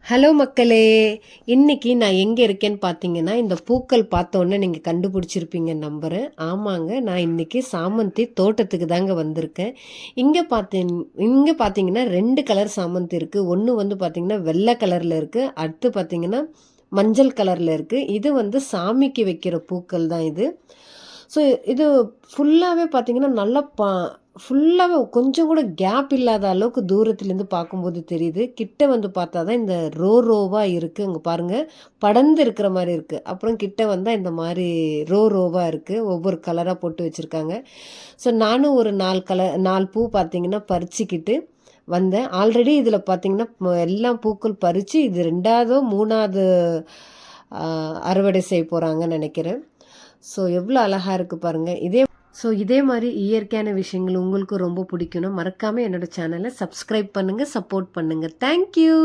Hello மக்களே! இன்னைக்கு நான் எங்க இருக்கேன்னு பார்த்தீங்கன்னா, இந்த பூக்கள் பார்த்தோன்னே நீங்க கண்டுபிடிச்சிருப்பீங்கன்னு நம்புறேன். ஆமாங்க, நான் இன்னைக்கு சாமந்தி தோட்டத்துக்கு தாங்க வந்திருக்கேன். இங்க பார்த்தீங்கன்னா 2 கலர் சாமந்தி இருக்கு. ஒண்ணு வந்து பார்த்தீங்கன்னா, வெள்ள கலர்ல இருக்கு. அடுத்து பார்த்தீங்கன்னா, மஞ்சள் கலர்ல இருக்கு. இது வந்து சாமிக்கு வைக்கிற பூக்கள் தான் இது. ஸோ இது ஃபுல்லாவே பார்த்தீங்கன்னா, நல்லா ஃபுல்லாவே கொஞ்சம் கூட கேப் இல்லாத அளவுக்கு தூரத்துலேருந்து பார்க்கும்போது தெரியுது. கிட்ட வந்து பார்த்தா தான் இந்த ரோவா இருக்கு. இங்க பாருங்க. படர்ந்து இருக்கிற மாரி இருக்கு. அப்புறம் கிட்ட வந்தா இந்த மாரி ரோவா இருக்கு. ஒவ்வொரு கலரா போட்டு வச்சிருக்காங்க. ஸோ நானும் ஒரு 4 பூ பார்த்தீங்கன்னா பறிச்சுக்கிட்டு வந்தேன். ஆல்ரெடி இதில பார்த்தீங்கன்னா, எல்லாம் பூக்கள் பறிச்சு இது 2வதோ, 3வது அ அறுவடை செய்ய போறாங்கன்னு நெனைக்கிறேன். ஸோ எவ்வளோ அழகா இருக்கு பாருங்க. இதே மாரி இயற்கையான விஷயங்கள் உங்களுக்கு ரொம்ப பிடிக்கும்னா, மறக்காம என்னோட சேனல சப்ஸ்கிரைப் பண்ணுங்க, சப்போர்ட் பண்ணுங்க. Thank you.